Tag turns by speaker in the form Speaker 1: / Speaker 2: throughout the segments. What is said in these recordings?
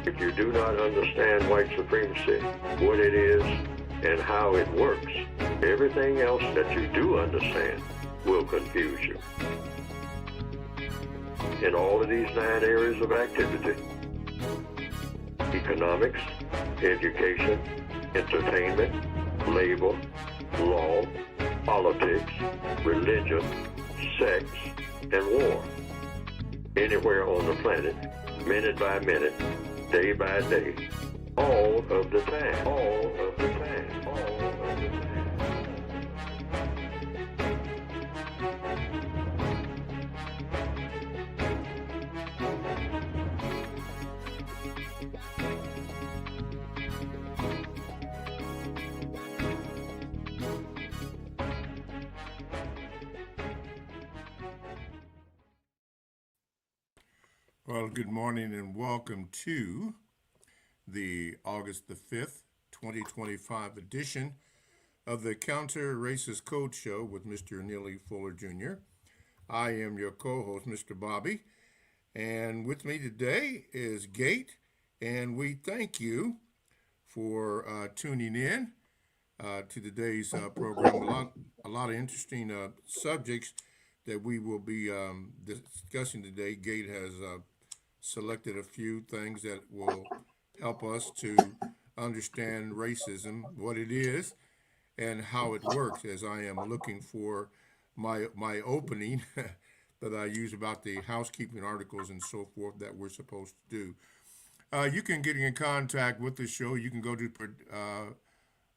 Speaker 1: If you do not understand white supremacy, what it is, and how it works, everything else that you do understand will confuse you. In all of these 9 areas of activity, economics, education, entertainment, labor, law, politics, religion, sex, and war. Anywhere on the planet, minute by minute, day by day, all of the time, all of the time, all of the time.
Speaker 2: Well, good morning and welcome to the August the 5th, 2025 edition of the Counter Racist Code Show with Mr. Neely Fuller Jr. I am your co-host, Mr. Bobby, and with me today is Gate, and we thank you for tuning in to today's program. A lot of interesting subjects that we will be discussing today. Gate has selected a few things that will help us to understand racism, what it is, and how it works, as I am looking for my opening that I use about the housekeeping articles and so forth that we're supposed to do. You can get in contact with the show. You can go to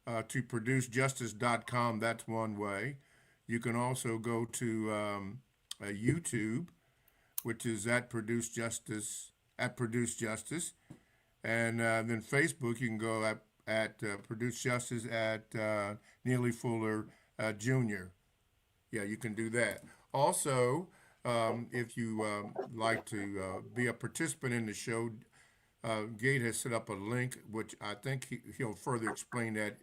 Speaker 2: producejustice.com. That's one way. You can also go to YouTube, which is at Produce Justice, and then Facebook. You can go at Produce Justice at Neely Fuller Jr. Yeah, you can do that. Also, if you like to be a participant in the show, Gate has set up a link, which I think he'll further explain that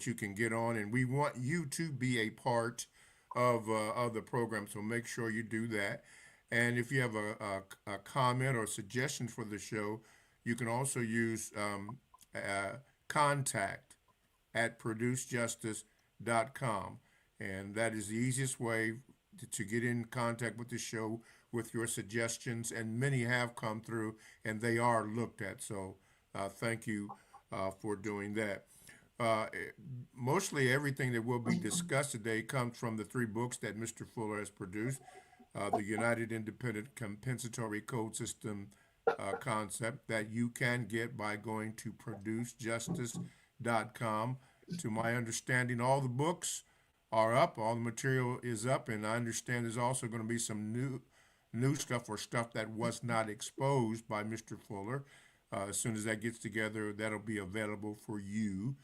Speaker 2: you can get on, and we want you to be a part of the program, so make sure you do that. And if you have a comment or suggestion for the show, you can also use contact at producejustice.com. And that is the easiest way to get in contact with the show with your suggestions. And many have come through and they are looked at. So thank you for doing that. Mostly everything that will be discussed today comes from the 3 books that Mr. Fuller has produced. The United Independent Compensatory Code System concept that you can get by going to producejustice.com. To my understanding, all the books are up, all the material is up, and I understand there's also going to be some new stuff or stuff that was not exposed by Mr. Fuller. As soon as that gets together, that'll be available for you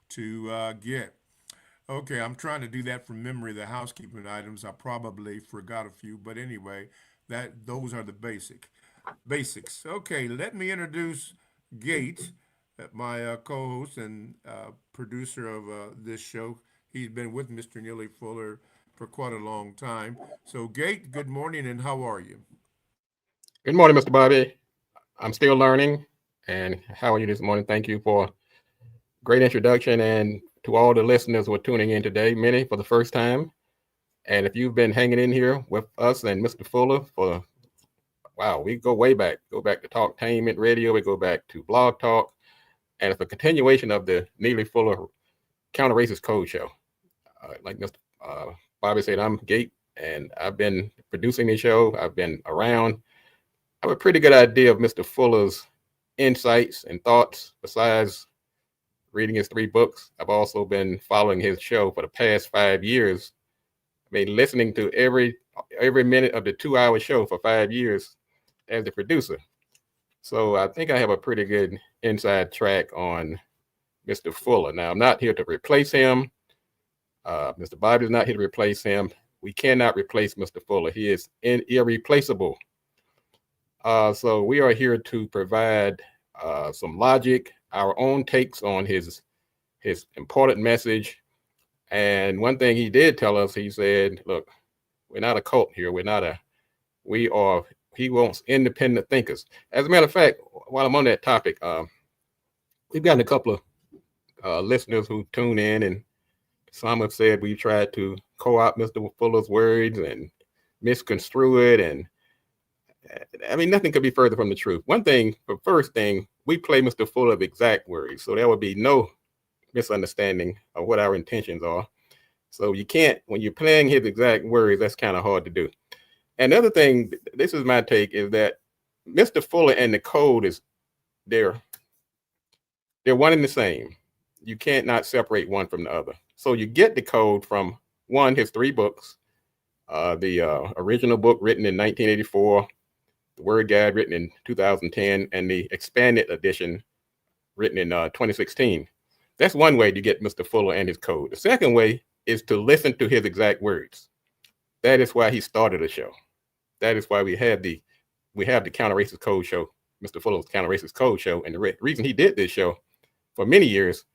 Speaker 2: to get. Okay, I'm trying to do that from memory, the housekeeping items. I probably forgot a few, but anyway, those are the basics. Okay, let me introduce Gate, my co-host and producer of this show. He's been with Mr. Neely Fuller for quite a long time. So, Gate, good morning, and how are you?
Speaker 3: Good morning, Mr. Bobby. I'm still learning, and how are you this morning? Thank you for a great introduction, and to all the listeners who are tuning in today, many for the first time. And if you've been hanging in here with us and Mr. Fuller wow, we go way back. Go back to Talktainment Radio. We go back to Blog Talk. And it's a continuation of the Neely Fuller Counter Racist Code Show. Like Mr. Bobby said, I'm Gate, and I've been producing the show. I've been around. I have a pretty good idea of Mr. Fuller's insights and thoughts besides reading his 3 books. I've also been following his show for the past 5 years. I mean, listening to every minute of the 2-hour show for 5 years as the producer. So I think I have a pretty good inside track on Mr. Fuller. Now, I'm not here to replace him. Mr. Bobby's not here to replace him. We cannot replace Mr. Fuller. He is irreplaceable. So we are here to provide some logic, our own takes on his important message. And one thing he did tell us, he said, look, we're not a cult here. We are He wants independent thinkers. As a matter of fact, while I'm on that topic, we've gotten a couple of listeners who tune in, and some have said we tried to co-opt Mr. Fuller's words and misconstrue it. And I mean, nothing could be further from the truth. First thing, we play Mr. Fuller's exact words, so there would be no misunderstanding of what our intentions are. So you can't, when you're playing his exact words, that's kind of hard to do. And the other thing, this is my take, is that Mr. Fuller and the code they're one and the same. You can't not separate one from the other. So you get the code from one, his 3 books, the original book written in 1984, the Word Guide written in 2010, and the expanded edition written in 2016. That's one way to get Mr. Fuller and his code. The second way is to listen to his exact words. That is why he started the show. That is why we have the Counter-Racist Code Show, Mr. Fuller's Counter-Racist Code Show. And the reason he did this show for many years,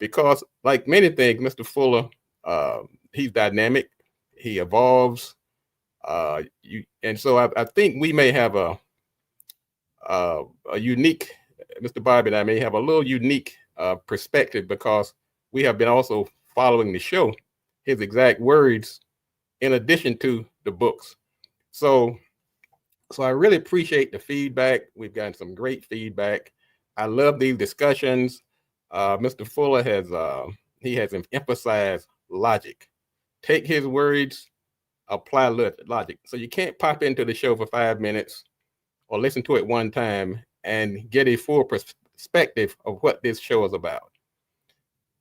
Speaker 3: because like many things, Mr. Fuller, he's dynamic, he evolves. And so I think we may have a unique, Mr. Bobby and I may have a little unique perspective, because we have been also following the show, his exact words, in addition to the books. So I really appreciate the feedback. We've gotten some great feedback. I love these discussions. Mr. Fuller has emphasized logic. Take his words, apply logic. So you can't pop into the show for 5 minutes or listen to it one time and get a full perspective of what this show is about.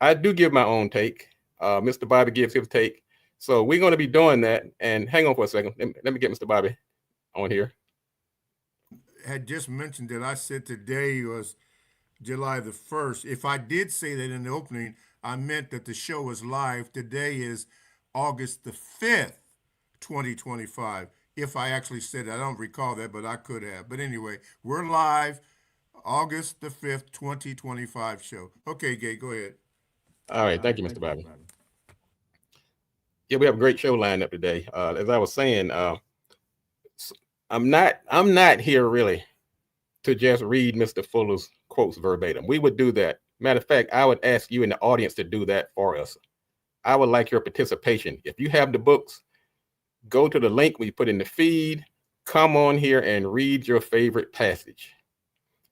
Speaker 3: I do give my own take. Mr. Bobby gives his take. So we're going to be doing that. And hang on for a second. Let me get Mr. Bobby on here.
Speaker 2: Had just mentioned that I said today was July the 1st. If I did say that in the opening, I meant that the show is live. Today is August the 5th, 2025. If I actually said that, I don't recall that, but I could have. But anyway, we're live, August the 5th, 2025 show. Okay, Gay, go ahead.
Speaker 3: All right. Thank you, Mr. Bobby. Yeah, we have a great show lined up today. As I was saying, I'm not here really to just read Mr. Fuller's quotes verbatim. We would do that. Matter of fact, I would ask you in the audience to do that for us. I would like your participation. If you have the books, go to the link we put in the feed, come on here and read your favorite passage,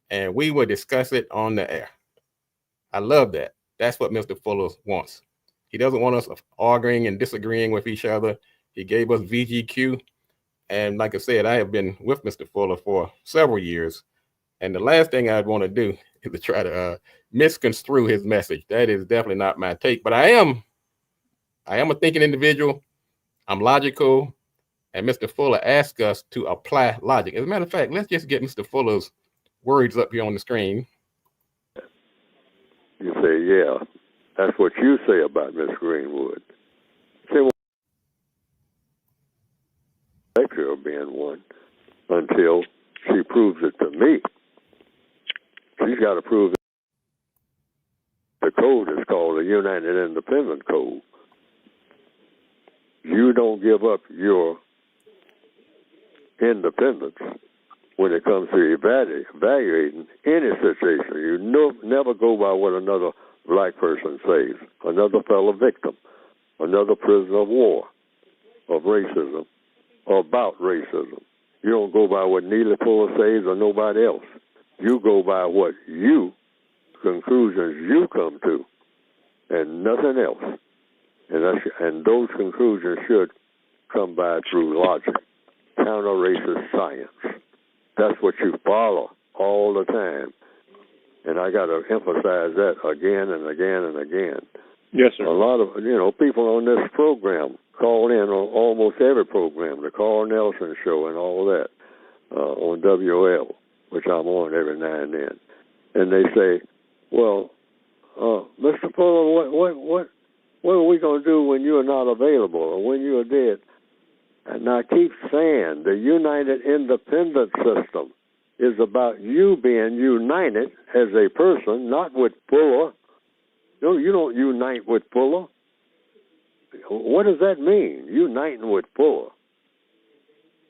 Speaker 3: and we will discuss it on the air. I love that. That's what Mr. Fuller wants. He doesn't want us arguing and disagreeing with each other. He gave us VGQ. And like I said, I have been with Mr. Fuller for several years. And the last thing I'd want to do is to try to misconstrue his message. That is definitely not my take. But I am a thinking individual. I'm logical. And Mr. Fuller asked us to apply logic. As a matter of fact, let's just get Mr. Fuller's words up here on the screen.
Speaker 1: You say, yeah, that's what you say about Miss Greenwood. Say, well, lecture being one until she proves it to me. She's got to prove it. The code is called the United Independent Code. You don't give up your independence when it comes to evaluating any situation. You never go by what another black person says, another fellow victim, another prisoner of war, of racism, or about racism. You don't go by what Neely Fuller says or nobody else. You go by what conclusions you come to, and nothing else. And those conclusions should come by through logic, counter-racist science. That's what you follow all the time. And I got to emphasize that again and again and again.
Speaker 4: Yes, sir.
Speaker 1: A lot of, people on this program call in on almost every program, the Carl Nelson Show and all that, on WL, which I'm on every now and then. And they say, well, Mr. Fuller, what are we going to do when you're not available or when you're dead? And I keep saying the United Independent System is about you being united as a person, not with Fuller. No, you don't unite with Fuller. What does that mean, uniting with Fuller?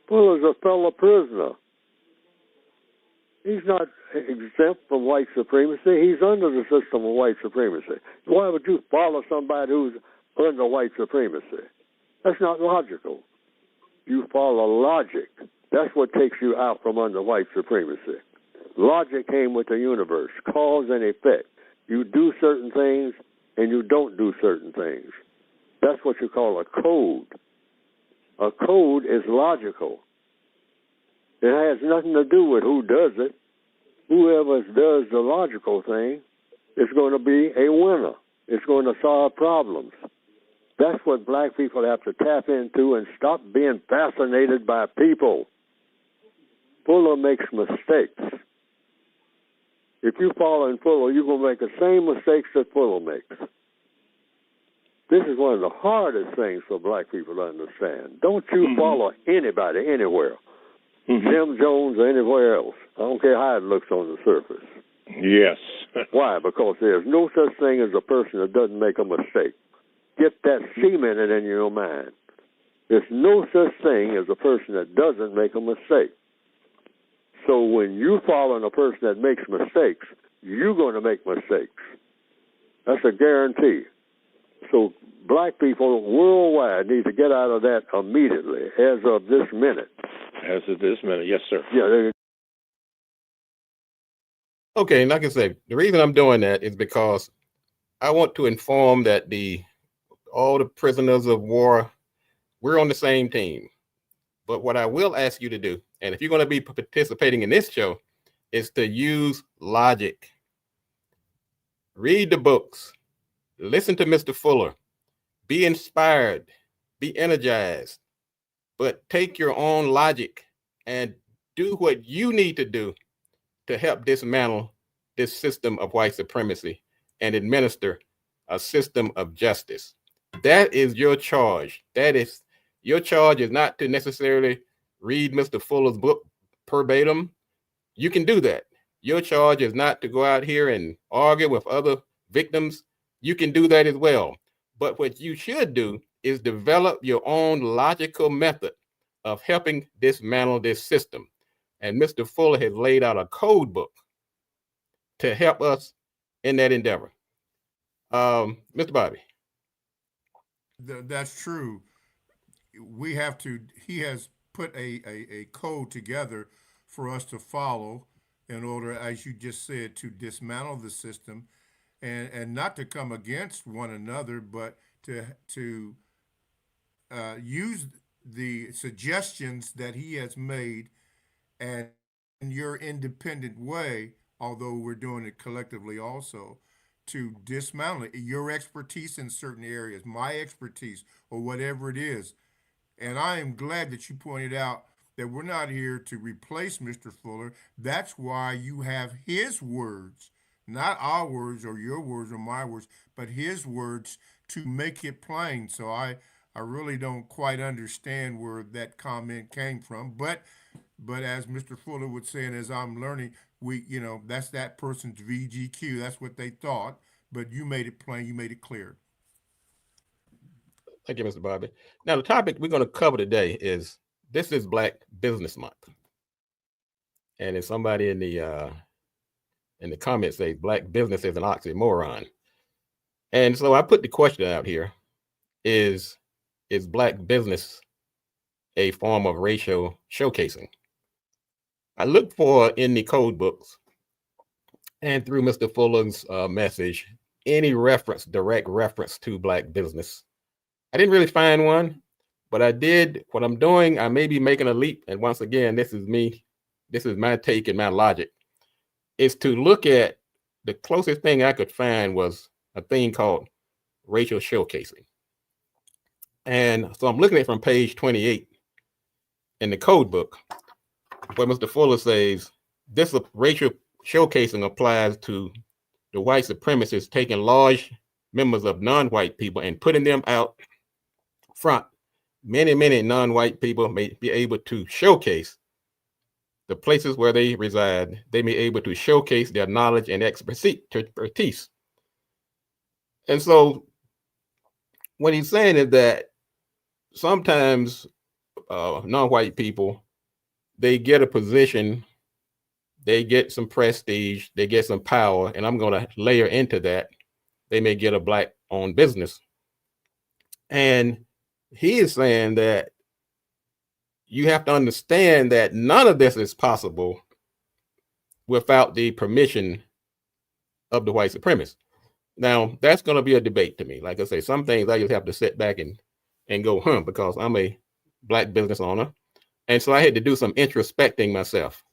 Speaker 1: Fuller's a fellow prisoner. He's not exempt from white supremacy. He's under the system of white supremacy. Why would you follow somebody who's under white supremacy? That's not logical. You follow logic. That's what takes you out from under white supremacy. Logic came with the universe, cause and effect. You do certain things and you don't do certain things. That's what you call a code. A code is logical. It has nothing to do with who does it. Whoever does the logical thing is going to be a winner. It's going to solve problems. That's what black people have to tap into and stop being fascinated by people. Fuller makes mistakes. If you follow in Fuller, you're going to make the same mistakes that Fuller makes. This is one of the hardest things for black people to understand. Don't you follow anybody anywhere. Jim Jones or anywhere else. I don't care how it looks on the surface.
Speaker 4: Yes.
Speaker 1: Why? Because there's no such thing as a person that doesn't make a mistake. Get that cemented in your mind. There's no such thing as a person that doesn't make a mistake. So when you follow a person that makes mistakes, you're going to make mistakes. That's a guarantee. So black people worldwide need to get out of that immediately, as of this minute.
Speaker 4: As of this minute, yes, sir.
Speaker 1: Yeah.
Speaker 3: Okay, like I said, the reason I'm doing that is because I want to inform that all the prisoners of war, we're on the same team. But what I will ask you to do, and if you're going to be participating in this show, is to use logic. Read the books. Listen to Mr. Fuller. Be inspired. Be energized. But take your own logic and do what you need to do to help dismantle this system of white supremacy and administer a system of justice. That is your charge. Your charge is not to necessarily read Mr. Fuller's book verbatim. You can do that. Your charge is not to go out here and argue with other victims. You can do that as well. But what you should do is develop your own logical method of helping dismantle this system. And Mr. Fuller has laid out a code book to help us in that endeavor. Mr. Bobby.
Speaker 2: That's true. He has put a code together for us to follow in order, as you just said, to dismantle the system and not to come against one another, but to use the suggestions that he has made and in your independent way, although we're doing it collectively also, to dismantle it. Your expertise in certain areas, my expertise, or whatever it is. And I am glad that you pointed out that we're not here to replace Mr. Fuller. That's why you have his words, not our words or your words or my words, but his words to make it plain. So I really don't quite understand where that comment came from. But as Mr. Fuller would say, and as I'm learning, that's that person's VGQ. That's what they thought. But you made it plain. You made it clear.
Speaker 3: Thank you, Mr. Bobby. Now, the topic we're going to cover today is Black Business Month. And if somebody in the comments says Black business is an oxymoron. And so I put the question out here, is Black business a form of racial showcasing? I looked for in the code books and through Mr. Fuller's message, any direct reference to Black business. I didn't really find one, but I did. What I'm doing, I may be making a leap. And once again, this is me. This is my take and my logic, is to look at the closest thing I could find was a thing called racial showcasing. And so I'm looking at from page 28 in the code book, where Mr. Fuller says this racial showcasing applies to the white supremacists taking large members of non-white people and putting them out front. Many non-white people may be able to showcase the places where they reside. They may be able to showcase their knowledge and expertise. And so what he's saying is that sometimes non-white people, they get a position they get some prestige, they get some power, and I'm going to layer into that. They may get a black-owned business. And he is saying that you have to understand that none of this is possible without the permission of the white supremacists. Now, that's going to be a debate to me. Like I say, some things I just have to sit back and go, because I'm a black business owner. And so I had to do some introspecting myself.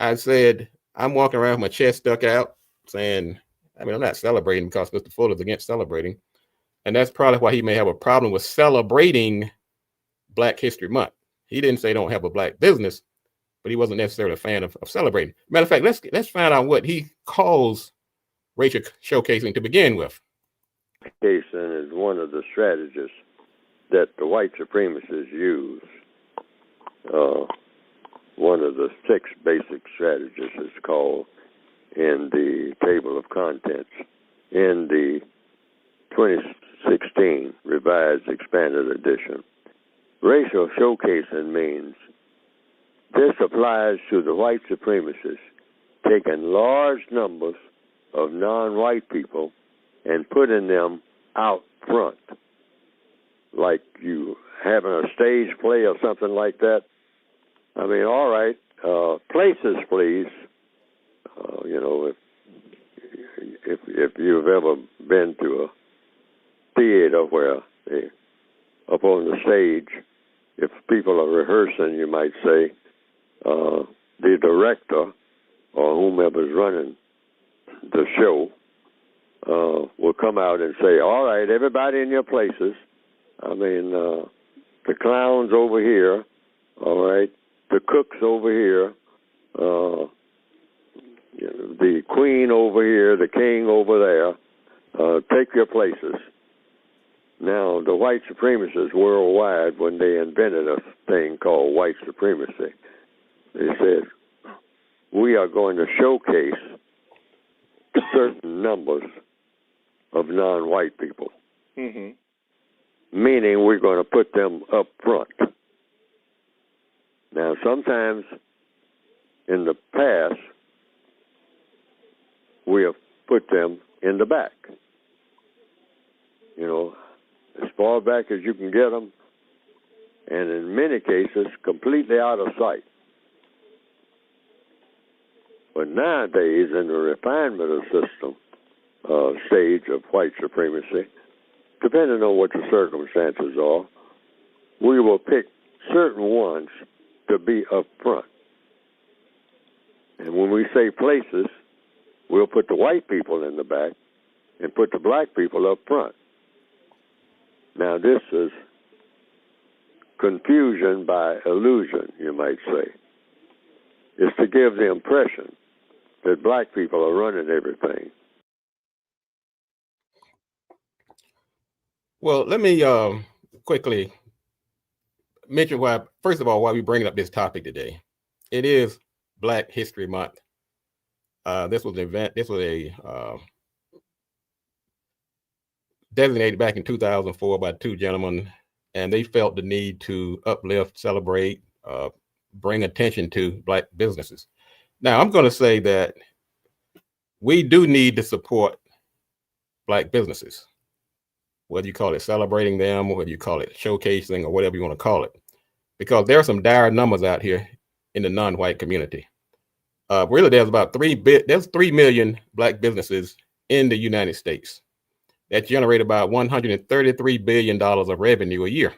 Speaker 3: I said, I'm walking around with my chest stuck out saying, I'm not celebrating because Mr. Fuller's against celebrating. And that's probably why he may have a problem with celebrating Black History Month. He didn't say don't have a black business, but he wasn't necessarily a fan of celebrating. Matter of fact, let's find out what he calls racial showcasing to begin with.
Speaker 1: Showcasing is one of the strategies that the white supremacists use. One of the 6 basic strategies is called in the table of contents. In the 2016 Revised Expanded Edition, racial showcasing means this applies to the white supremacists taking large numbers of non-white people and putting them out front, like you having a stage play or something like that. I mean, all right, places, please. If you've ever been to a theater where up on the stage, if people are rehearsing, you might say, the director or whomever's running the show will come out and say, all right, everybody in your places. I mean, the clown's over here, all right, the cook's over here, the queen over here, the king over there, take your places. Now, the white supremacists worldwide, when they invented a thing called white supremacy, they said, we are going to showcase certain numbers of non-white people, meaning we're going to put them up front. Now, sometimes in the past, we have put them in the back, as far back as you can get them, and in many cases, completely out of sight. But nowadays, in the refinement of system stage of white supremacy, depending on what the circumstances are, we will pick certain ones to be up front. And when we say places, we'll put the white people in the back and put the black people up front. Now, this is confusion by illusion, you might say. It's to give the impression that black people are running everything.
Speaker 3: Well, let me quickly mention why we bring up this topic today. It is Black History Month. This was a designated back in 2004 by 2 gentlemen, and they felt the need to uplift, celebrate, bring attention to black businesses. Now, I'm going to say that we do need to support black businesses, whether you call it celebrating them, or whether you call it showcasing, or whatever you want to call it, because there are some dire numbers out here in the non-white community. Really, there's 3 million black businesses in the United States that generate about $133 billion of revenue a year.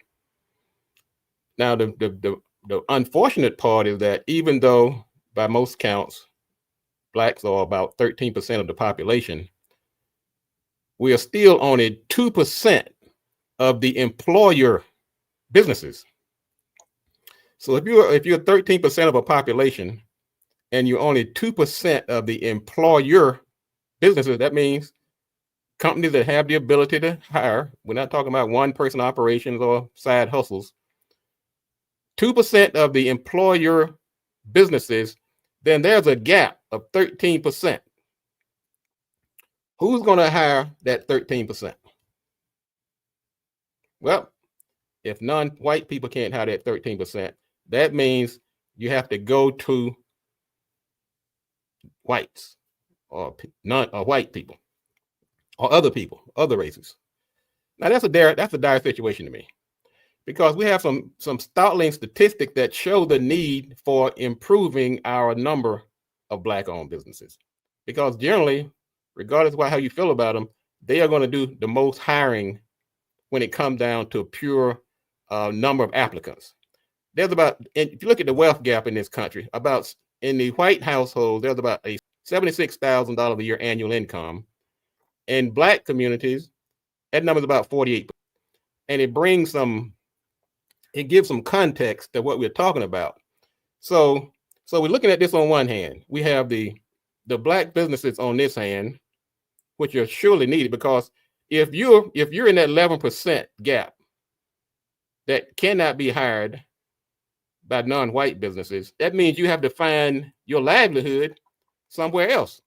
Speaker 3: Now, the unfortunate part is that even though by most counts, blacks are about 13% of the population, we are still only 2% of the employer businesses. So if you're 13% of a population and you're only 2% of the employer businesses, that means companies that have the ability to hire. We're not talking about one-person operations or side hustles. 2% of the employer businesses, then there's a gap of 13%. Who's going to hire that 13%? Well, if non-white people can't hire that 13%, that means you have to go to whites or white people or other people, other races. Now that's a dire situation to me, because we have some startling statistics that show the need for improving our number of Black-owned businesses. Because generally, regardless of how you feel about them, they are going to do the most hiring when it comes down to a pure number of applicants. There's about, if you look at the wealth gap in this country, about in the white household, there's about a $76,000 a year annual income. In Black communities, that number is about 48%. And it gives some context to what we're talking about. So we're looking at this on one hand. We have the Black businesses on this hand, which are surely needed, because if you're in that 11% gap that cannot be hired by non-white businesses, that means you have to find your livelihood somewhere else.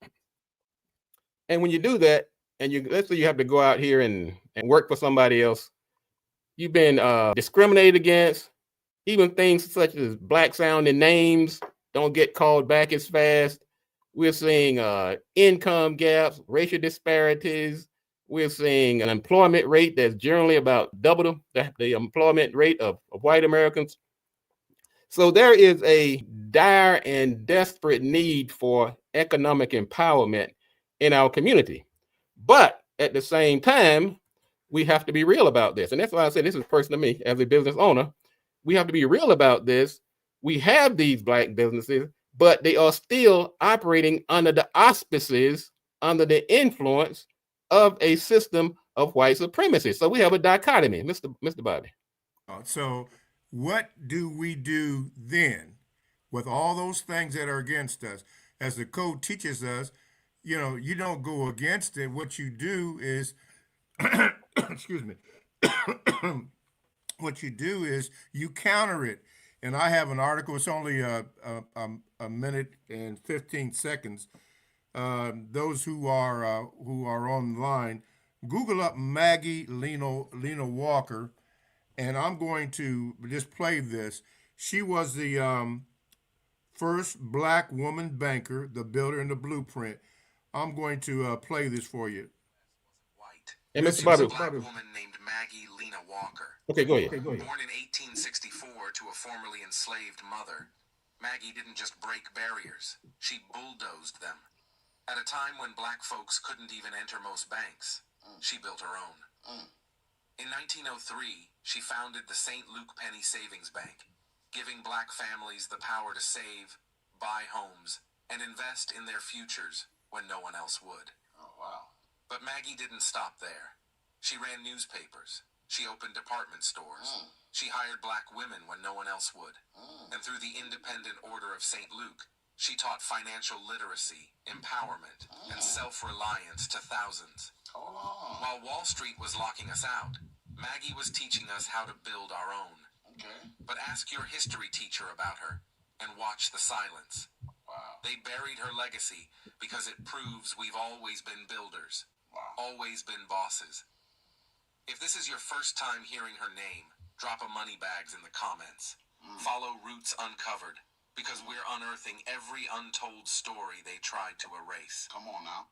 Speaker 3: And when you do that, and let's say you have to go out here and work for somebody else, you've been discriminated against. Even things such as Black sounding names don't get called back as fast. We're seeing income gaps, racial disparities. We're seeing an employment rate that's generally about double the employment rate of white Americans. So there is a dire and desperate need for economic empowerment in our community. But at the same time, we have to be real about this. And that's why I said this is personal to me as a business owner. We have to be real about this. We have these Black businesses, but they are still operating under the auspices, under the influence of a system of white supremacy. So we have a dichotomy, Mr. Bobby.
Speaker 2: So what do we do then with all those things that are against us? As the code teaches us, you don't go against it. What you do is, excuse me, what you do is you counter it. And I have an article. It's only a minute and 15 seconds. Those who are online, Google up Maggie Lena Walker, and I'm going to just play this. She was the first Black woman banker, the builder, and the blueprint. I'm going to play this for you.
Speaker 3: And
Speaker 5: Mr. Bobby, a Black woman named Maggie Lena Walker.
Speaker 3: Okay, go ahead.
Speaker 5: Born in 1864 to a formerly enslaved mother, Maggie didn't just break barriers, she bulldozed them. At a time when Black folks couldn't even enter most banks, she built her own. In 1903, she founded the St. Luke Penny Savings Bank, giving Black families the power to save, buy homes, and invest in their futures when no one else would.
Speaker 6: Oh, wow.
Speaker 5: But Maggie didn't stop there. She ran newspapers. She opened department stores. She hired Black women when no one else would. And through the Independent Order of St. Luke, she taught financial literacy, empowerment, and self-reliance to thousands. While Wall Street was locking us out, Maggie was teaching us how to build our own.
Speaker 6: Okay.
Speaker 5: But ask your history teacher about her and watch the silence.
Speaker 6: Wow.
Speaker 5: They buried her legacy because it proves we've always been builders, always been bosses. If this is your first time hearing her name, drop a money bags in the comments. Follow Roots Uncovered, because we're unearthing every untold story they tried to erase.
Speaker 6: Come on now.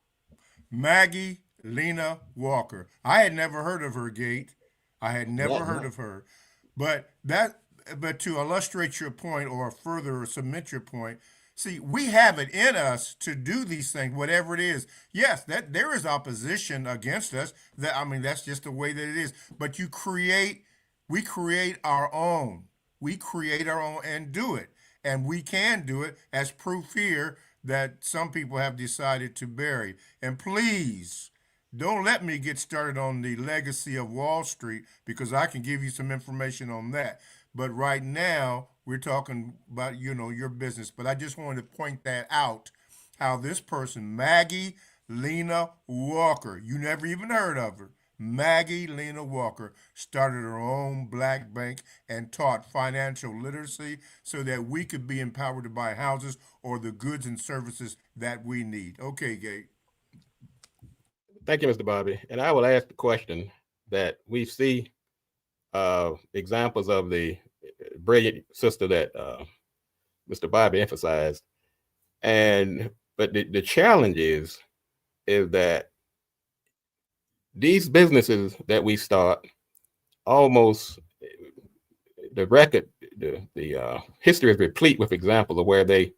Speaker 2: Maggie Lena Walker. I had never heard of her, Gate. I had never heard of her. But to illustrate your point or further cement your point, see, we have it in us to do these things, whatever it is. Yes, that there is opposition against us. That's just the way that it is. But we create our own. We create our own and do it. And we can do it, as proof here that some people have decided to bury. And please, don't let me get started on the legacy of Wall Street, because I can give you some information on that. But right now, we're talking about, your business. But I just wanted to point that out, how this person, Maggie Lena Walker, you never even heard of her. Maggie Lena Walker started her own Black bank and taught financial literacy so that we could be empowered to buy houses or the goods and services that we need. Okay, Gate.
Speaker 3: Thank you, Mr. Bobby. And I will ask the question that we see examples of the brilliant sister that Mr. Bobby emphasized. And But the challenge is that these businesses that we start, almost the record, the history is replete with examples of where they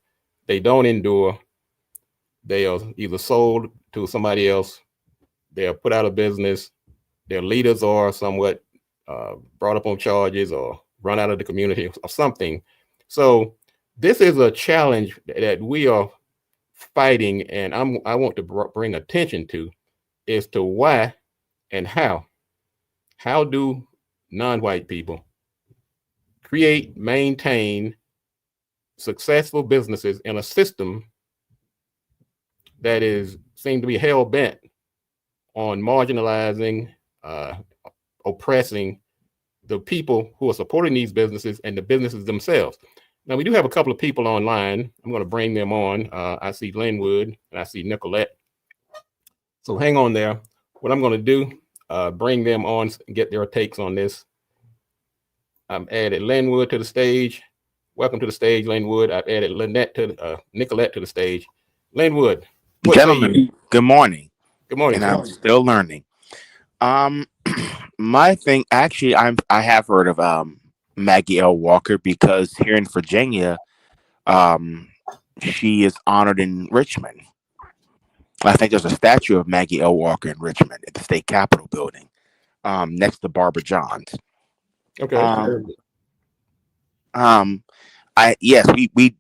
Speaker 3: don't endure. They are either sold to somebody else, they are put out of business, their leaders are somewhat brought up on charges or run out of the community or something. So this is a challenge that we are fighting, and I want to bring attention to as to why and how do non-white people create, maintain successful businesses in a system that seems to be hell-bent on marginalizing, oppressing the people who are supporting these businesses and the businesses themselves. Now, we do have a couple of people online. I'm going to bring them on. I see Linwood and I see Nicolette. So hang on there. What I'm going to do, bring them on and get their takes on this. I've added Linwood to the stage. Welcome to the stage, Linwood. I've added Nicolette to the stage. Linwood, what
Speaker 6: Gentlemen, good morning.
Speaker 3: Good morning,
Speaker 6: And
Speaker 3: sir.
Speaker 6: I'm still learning. My thing, actually, I have heard of Maggie L. Walker, because here in Virginia, she is honored in Richmond. I think there's a statue of Maggie L. Walker in Richmond at the state capitol building, next to Barbara Johns.
Speaker 3: Okay.
Speaker 6: Yes, we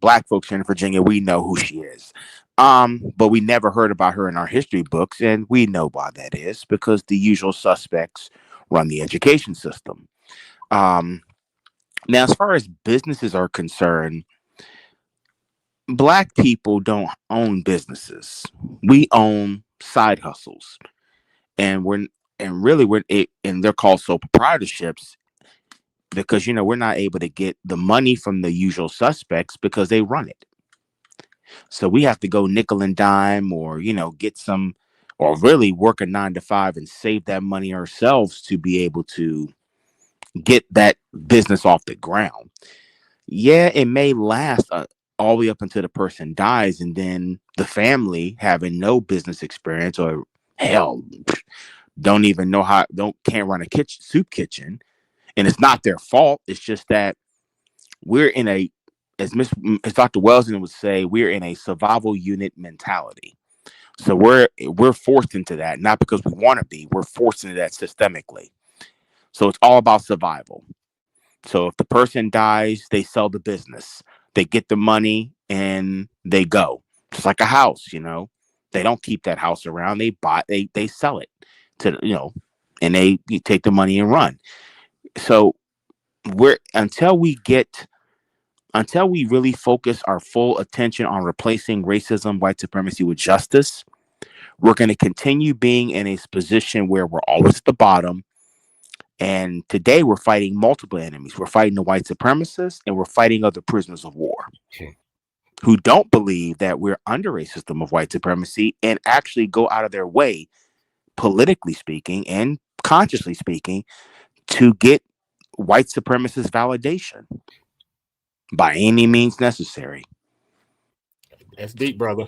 Speaker 6: black folks here in Virginia, we know who she is. But we never heard about her in our history books, and we know why that is, because the usual suspects run the education system. Now, as far as businesses are concerned, black people don't own businesses. We own side hustles, and they're called sole proprietorships, because we're not able to get the money from the usual suspects because they run it. So we have to go nickel and dime, or get some, or really work a 9 to 5 and save that money ourselves to be able to get that business off the ground. Yeah, it may last all the way up until the person dies, and then the family, having no business experience, or hell, don't even know can't run a soup kitchen, and it's not their fault. It's just that we're in a, as Dr. Welsing would say, we're in a survival unit mentality. So we're forced into that, not because we want to be. We're forced into that systemically. So it's all about survival. So if the person dies, they sell the business, they get the money, and they go. Just like a house, they don't keep that house around. They sell it to, and you take the money and run. So until we really focus our full attention on replacing racism, white supremacy with justice, we're going to continue being in a position where we're always at the bottom. And today we're fighting multiple enemies. We're fighting the white supremacists, and we're fighting other prisoners of war who don't believe that we're under a system of white supremacy, and actually go out of their way, politically speaking and consciously speaking, to get white supremacist validation by any means necessary.
Speaker 3: That's deep, brother.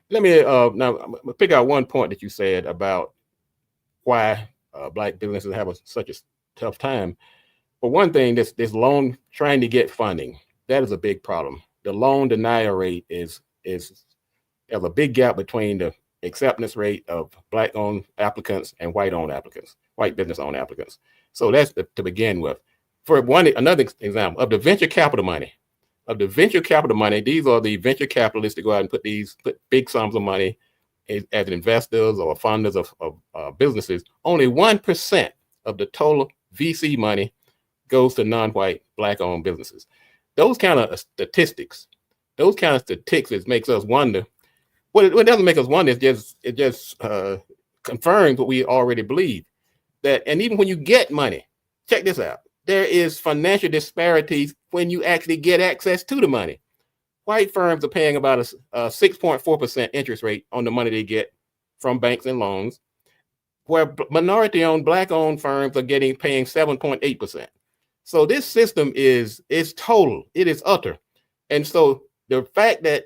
Speaker 3: Let me now pick out one point that you said about why black businesses have such a tough time. For one thing, this loan, trying to get funding, that is a big problem. The loan denial rate is there's a big gap between the acceptance rate of black-owned applicants and white-owned applicants, white business-owned applicants. So that's to begin with. For another example of the venture capital money. These are the venture capitalists that go out and put big sums of money as investors or funders of businesses. Only 1% of the total VC money goes to non-white black-owned businesses. Those kind of statistics makes us wonder. What doesn't make us wonder is it just confirms what we already believe. That, and even when you get money, check this out. There is financial disparities when you actually get access to the money. White firms are paying about a 6.4% interest rate on the money they get from banks and loans, where minority-owned, black-owned firms are paying 7.8%. So this system is total. It is utter. And so the fact that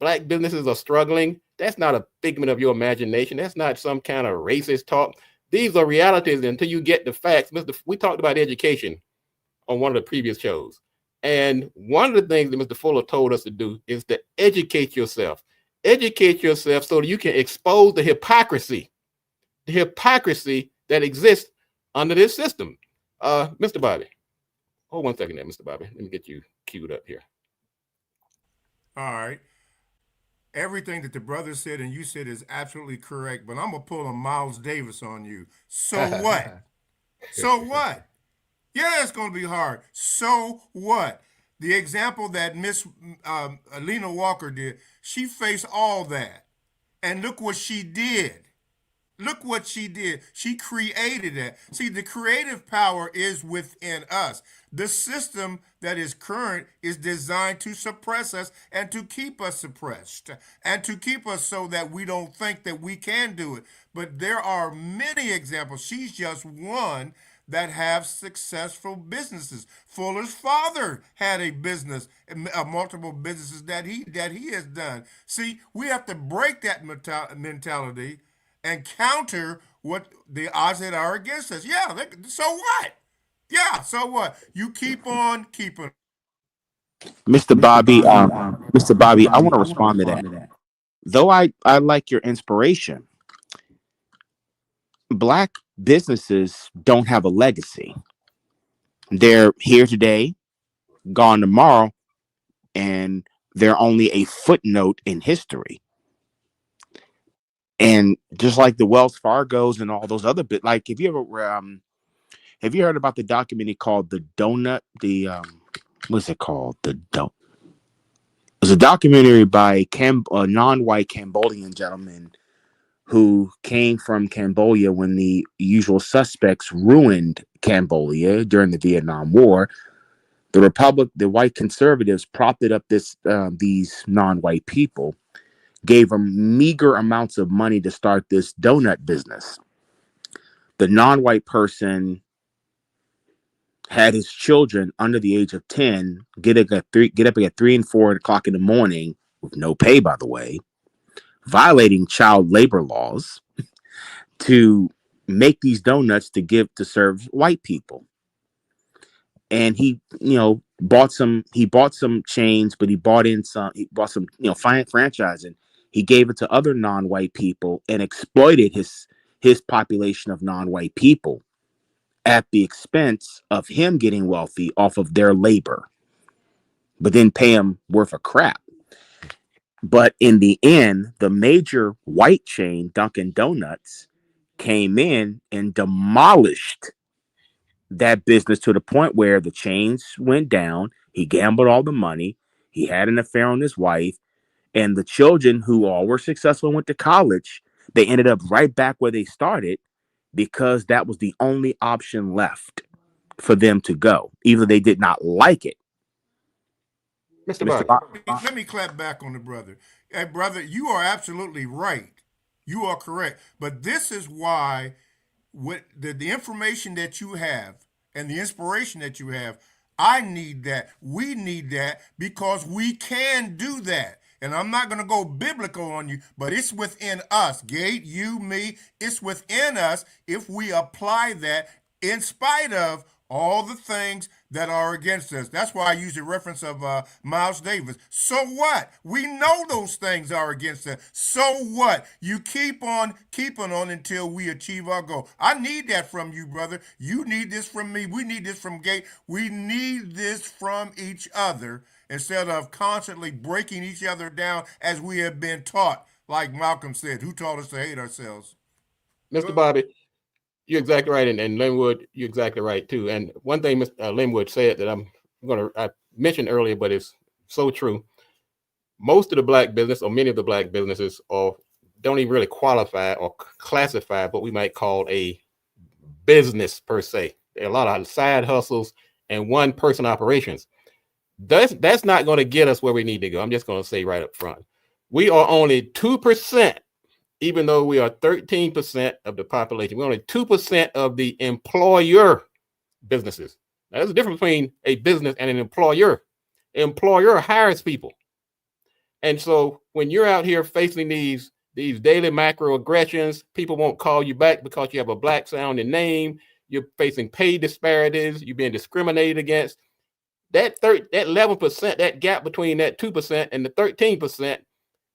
Speaker 3: black businesses are struggling, that's not a figment of your imagination. That's not some kind of racist talk. These are realities until you get the facts. We talked about education on one of the previous shows. And one of the things that Mr. Fuller told us to do is to educate yourself. Educate yourself so that you can expose the hypocrisy that exists under this system. Mr. Bobby, hold 1 second there, Mr. Bobby. Let me get you queued up here.
Speaker 2: All right. Everything that the brother said and you said is absolutely correct, but I'm gonna pull a Miles Davis on you. So what? So what? Yeah, it's gonna be hard. So what? The example that Miss Alina Walker did, she faced all that, and look what she did. Look what she did. She created it. See, the creative power is within us. The system that is current is designed to suppress us and to keep us suppressed and to keep us so that we don't think that we can do it. But there are many examples. She's just one that have successful businesses. Fuller's father had a business, multiple businesses that he has done. See, we have to break that mentality and counter what the odds that are against us. Yeah, so what? Yeah, so what? You keep on keeping.
Speaker 6: Mr. Bobby, I want to respond to that. Though I like your inspiration, black businesses don't have a legacy. They're here today, gone tomorrow, and they're only a footnote in history. And just like the Wells Fargos and all those other like have you heard about the documentary called The Donut? What's it called? It was a documentary by a non-white Cambodian gentleman who came from Cambodia when the usual suspects ruined Cambodia during the Vietnam War. The white conservatives propped up these non-white people, gave them meager amounts of money to start this donut business. The non-white person had his children under the age of 10 get up at 3 and 4 o'clock in the morning with no pay, by the way, violating child labor laws to make these donuts to serve white people. And he bought some chains, but he bought some franchising. He gave it to other non-white people and exploited his population of non-white people at the expense of him getting wealthy off of their labor, but then pay him worth of crap. But in the end, the major white chain, Dunkin' Donuts, came in and demolished that business to the point where the chains went down. He gambled all the money. He had an affair on his wife. And the children who all were successful and went to college, they ended up right back where they started because that was the only option left for them to go. Either they did not like it.
Speaker 3: Mr. Bobby.
Speaker 2: Let me clap back on the brother. Hey, brother, you are absolutely right. You are correct. But this is why the information that you have and the inspiration that you have, I need that. We need that because we can do that. And I'm not going to go biblical on you, but it's within us. Gate, you, me, it's within us if we apply that in spite of all the things that are against us. That's why I use the reference of Miles Davis. So what? We know those things are against us. So what? You keep on keeping on until we achieve our goal. I need that from you, brother. You need this from me. We need this from Gate. We need this from each other instead of constantly breaking each other down as we have been taught. Like Malcolm said, who taught us to hate ourselves?
Speaker 3: Mr. Bobby, you're exactly right, and Linwood, you're exactly right too. And one thing Mr. Linwood said that I mentioned earlier, but it's so true. Most of the black business, or many of the black businesses, don't even really qualify or classify what we might call a business per se. There are a lot of side hustles and one-person operations. That's not going to get us where we need to go. I'm just going to say right up front, we are only 2%. Even though we are 13% of the population, we're only 2% of the employer businesses. Now, there's a difference between a business and an employer. Employer hires people. And so when you're out here facing these daily macroaggressions, people won't call you back because you have a black sounding name. You're facing pay disparities. You're being discriminated against. That 11%, that gap between that 2% and the 13%,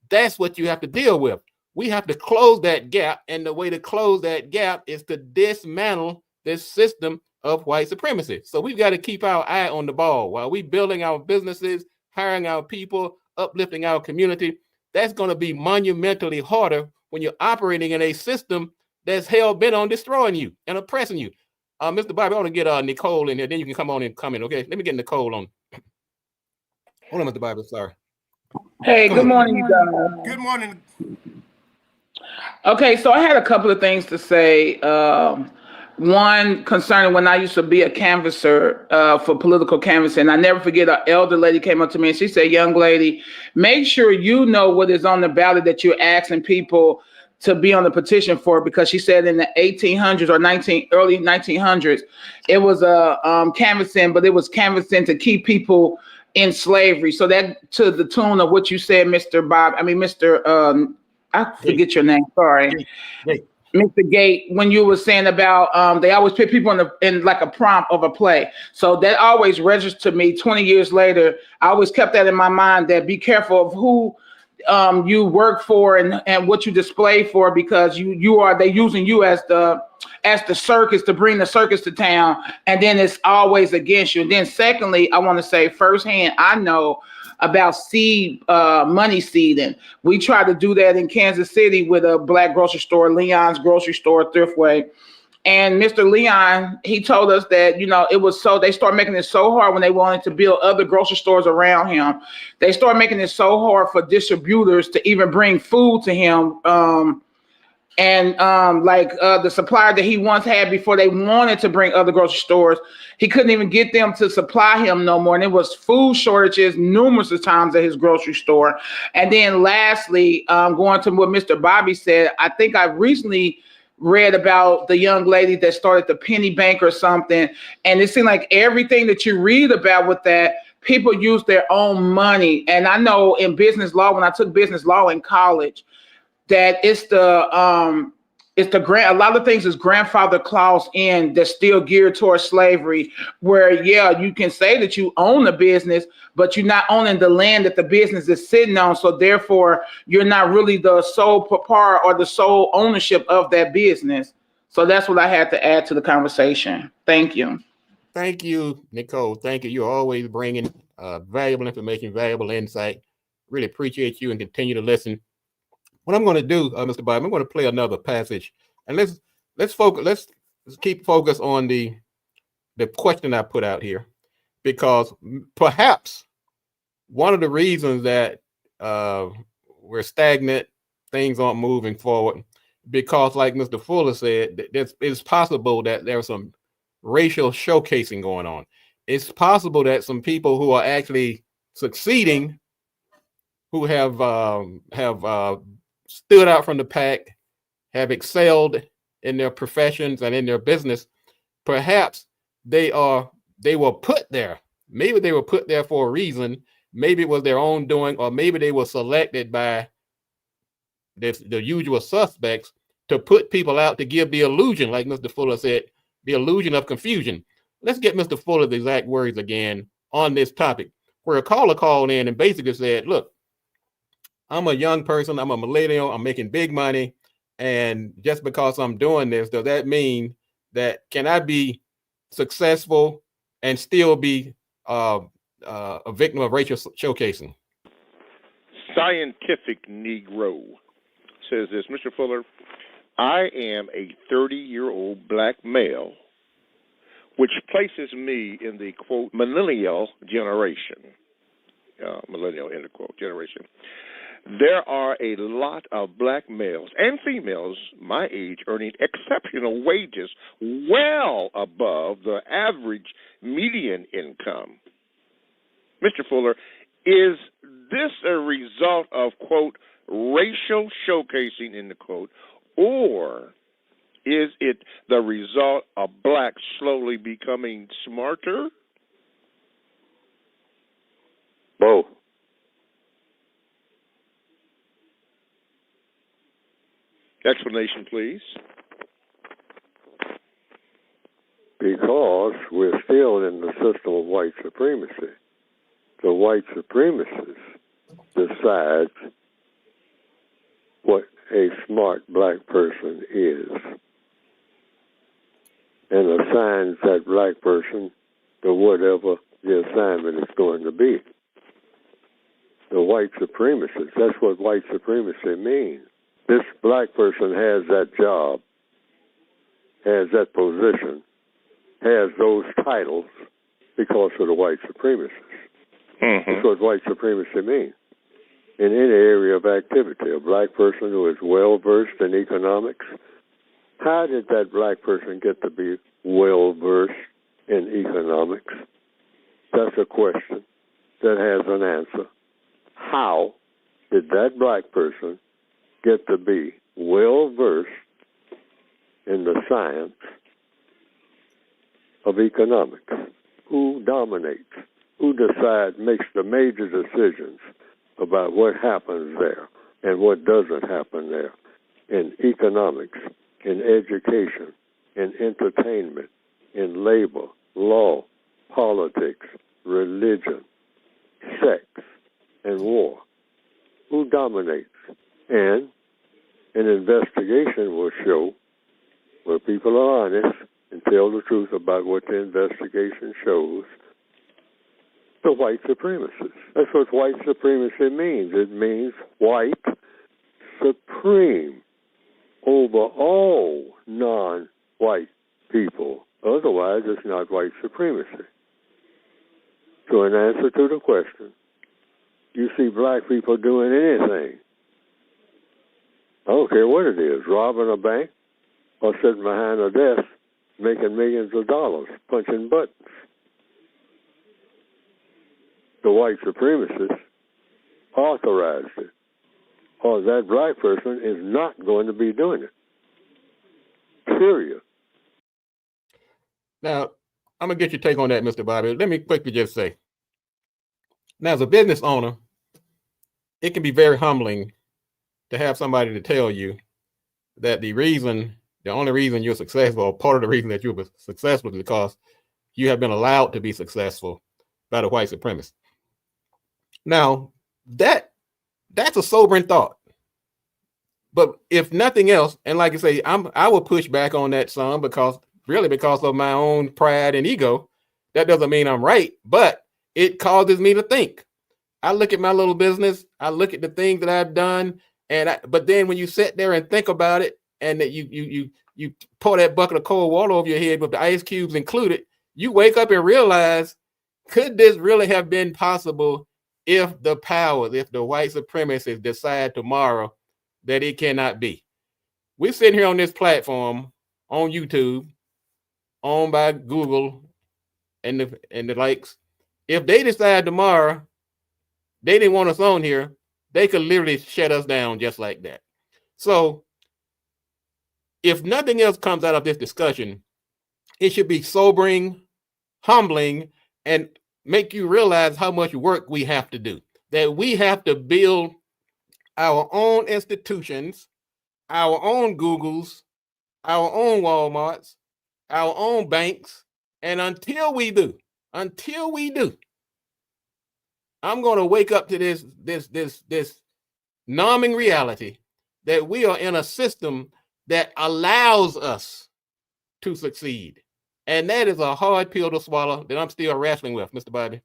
Speaker 3: that's what you have to deal with. We have to close that gap, and the way to close that gap is to dismantle this system of white supremacy. So we've got to keep our eye on the ball while we building our businesses, hiring our people, uplifting our community. That's going to be monumentally harder when you're operating in a system that's hell bent on destroying you and oppressing you. Mr. Bobby, I want to get Nicole in here. Then you can come on and comment. Okay, let me get Nicole on. Hold on, Mr. Bobby. Sorry.
Speaker 7: Hey,
Speaker 3: Come
Speaker 7: good
Speaker 3: on.
Speaker 7: morning, you guys.
Speaker 2: Good morning.
Speaker 7: Okay, so I had a couple of things to say. One concerning when I used to be a canvasser for political canvassing. I never forget an elder lady came up to me and she said, "Young lady, make sure you know what is on the ballot that you're asking people to be on the petition for," because she said in the 1800s or early 1900s, it was a canvassing, but it was canvassing to keep people in slavery. So that to the tune of what you said, Mr. I forget your name. Sorry.
Speaker 3: Hey.
Speaker 7: Mr. Gate, when you were saying about they always put people in like a prompt of a play. So that always registered to me 20 years later. I always kept that in my mind, that be careful of who you work for and what you display for, because they're using you as the circus to bring the circus to town, and then it's always against you. And then secondly, I want to say firsthand, I know about money seeding. We try to do that in Kansas City with a black grocery store, Leon's grocery store, Thriftway. And Mr. Leon, he told us that, it was they started making it so hard when they wanted to build other grocery stores around him. They started making it so hard for distributors to even bring food to him. The supplier that he once had before they wanted to bring other grocery stores, he couldn't even get them to supply him no more. And it was food shortages numerous of times at his grocery store. And then lastly, going to what Mr. Bobby said, I think I recently read about the young lady that started the penny bank or something. And it seemed like everything that you read about with that, people use their own money. And I know in business law, when I took business law in college, that it's the grant. A lot of things is grandfather clause in that's still geared towards slavery, where you can say that you own the business, but you're not owning the land that the business is sitting on. So therefore, you're not really the sole proprietor or the sole ownership of that business. So that's what I had to add to the conversation. Thank you.
Speaker 3: Thank you, Nicole. Thank you. You're always bringing valuable information, valuable insight. Really appreciate you and continue to listen. What I'm going to do, Mr. Bobby, I'm going to play another passage, and let's focus. Let's keep focus on the question I put out here, because perhaps one of the reasons that we're stagnant, things aren't moving forward, because like Mr. Fuller said, it's possible that there's some racial showcasing going on. It's possible that some people who are actually succeeding, who have stood out from the pack, have excelled in their professions and in their business, perhaps they were put there. Maybe they were put there for a reason. Maybe it was their own doing, or maybe they were selected by the usual suspects to put people out to give the illusion, like Mr. Fuller said, the illusion of confusion. Let's get Mr. Fuller's exact words again on this topic, where a caller called in and basically said, look, I'm a young person, I'm a millennial, I'm making big money, and just because I'm doing this, does that mean that can I be successful and still be a victim of racial showcasing?
Speaker 4: Scientific Negro says this, Mr. Fuller, I am a 30-year-old black male, which places me in the, quote, millennial generation, millennial, end of quote, generation. There are a lot of black males and females my age earning exceptional wages well above the average median income. Mr. Fuller, is this a result of, quote, racial showcasing, in the quote, or is it the result of blacks slowly becoming smarter?
Speaker 1: Both.
Speaker 4: Explanation, please.
Speaker 1: Because we're still in the system of white supremacy. The white supremacist decides what a smart black person is and assigns that black person to whatever the assignment is going to be. The white supremacist, that's what white supremacy means. This black person has that job, has that position, has those titles because of the white supremacists. That's what white supremacy means. In any area of activity, a black person who is well-versed in economics, how did that black person get to be well-versed in economics? That's a question that has an answer. How did that black person get to be well-versed in the science of economics? Who dominates? Who decides, makes the major decisions about what happens there and what doesn't happen there in economics, in education, in entertainment, in labor, law, politics, religion, sex, and war? Who dominates? And an investigation will show, where people are honest and tell the truth about what the investigation shows, the white supremacists. That's what white supremacy means. It means white supreme over all non-white people. Otherwise, it's not white supremacy. So in answer to the question, you see black people doing anything. I don't care what it is, robbing a bank or sitting behind a desk making millions of dollars, punching buttons. The white supremacists authorized it, or that black person is not going to be doing it. Period.
Speaker 3: Now, I'm going to get your take on that, Mr. Bobby. Let me quickly just say, now, as a business owner, it can be very humbling to have somebody to tell you that the only reason you're successful, or part of the reason that you're successful, is because you have been allowed to be successful by the white supremacists. Now, that's a sobering thought. But if nothing else, and like I say, I will push back on that some because of my own pride and ego. That doesn't mean I'm right, but it causes me to think. I look at my little business, I look at the things that I've done, but then when you sit there and think about it, and that you pour that bucket of cold water over your head with the ice cubes included, you wake up and realize, could this really have been possible if the white supremacists decide tomorrow that it cannot be? We're sitting here on this platform on YouTube, owned by Google and the likes. If they decide tomorrow they didn't want us on here, they could literally shut us down just like that. So if nothing else comes out of this discussion, it should be sobering, humbling, and make you realize how much work we have to do. That we have to build our own institutions, our own Googles, our own Walmarts, our own banks. And until we do, I'm going to wake up to this numbing reality that we are in a system that allows us to succeed. And that is a hard pill to swallow that I'm still wrestling with, Mr. Bobby.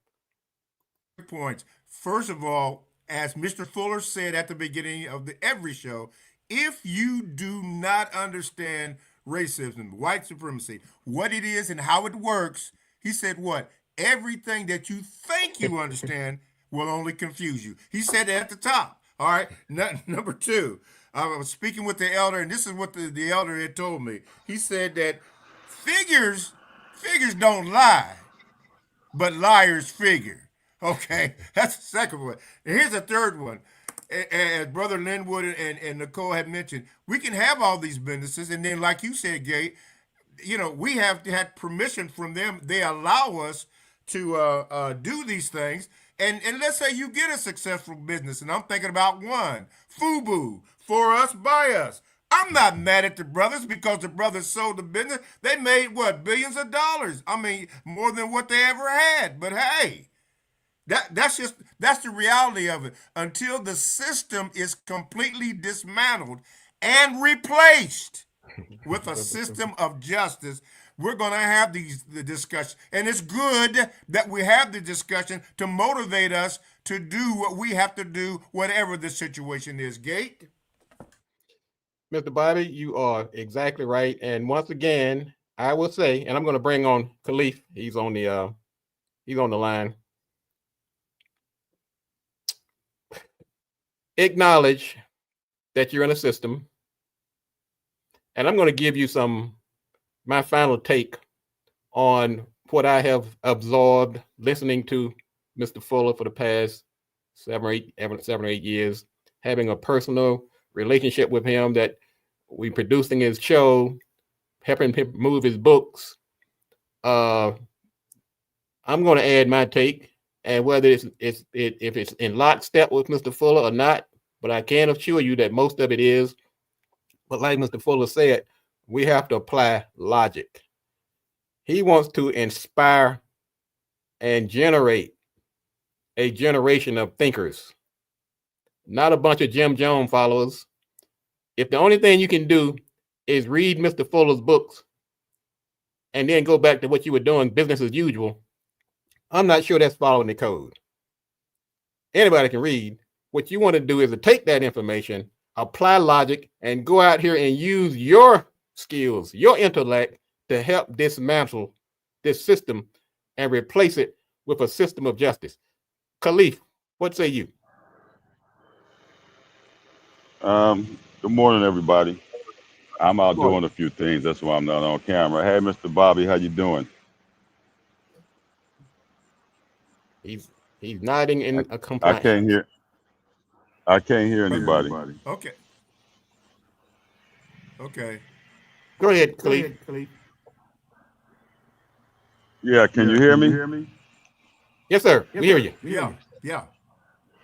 Speaker 2: Points. First of all, as Mr. Fuller said at the beginning of every show, if you do not understand racism, white supremacy, what it is and how it works, he said what? Everything that you think you understand will only confuse you. He said it at the top. All right. Number two, I was speaking with the elder, and this is what the elder had told me. He said that figures don't lie, but liars figure. Okay, that's the second one. And here's the third one. As Brother Linwood and Nicole had mentioned, we can have all these businesses, and then, like you said, Gay, we have had permission from them. They allow us to do these things. And let's say you get a successful business, and I'm thinking about one, FUBU, for us, by us. I'm not mad at the brothers because the brothers sold the business. They made what, billions of dollars. I mean, more than what they ever had. But hey, that's the reality of it. Until the system is completely dismantled and replaced with a system of justice, we're going to have the discussion. And it's good that we have the discussion to motivate us to do what we have to do, whatever the situation is. Gate?
Speaker 3: Mr. Bobby, you are exactly right. And once again, I will say, and I'm going to bring on Khalif. He's on the line. Acknowledge that you're in a system, and I'm going to give you my final take on what I have absorbed listening to Mr. Fuller for the past 7 or 8 years, having a personal relationship with him, that we producing his show, helping him move his books. I'm going to add my take, and whether if it's in lockstep with Mr. Fuller or not, but I can assure you that most of it is. But like Mr. Fuller said, we have to apply logic. He wants to inspire and generate a generation of thinkers, not a bunch of Jim Jones followers. If the only thing you can do is read Mr. Fuller's books and then go back to what you were doing, business as usual, I'm not sure that's following the code. Anybody can read. What you want to do is to take that information, apply logic, and go out here and use your skills, your intellect, to help dismantle this system and replace it with a system of justice. Khalif, what say you?
Speaker 8: Good morning, everybody. I'm out doing a few things. That's why I'm not on camera. Hey, Mr. Bobby, how you doing?
Speaker 3: He's nodding in a
Speaker 8: I
Speaker 3: compliance.
Speaker 8: can't hear. I can't hear anybody.
Speaker 2: Okay. Okay.
Speaker 3: Go ahead, Khalif.
Speaker 8: Yeah, can you hear me?
Speaker 3: Yes, sir. We hear you.
Speaker 2: Yeah.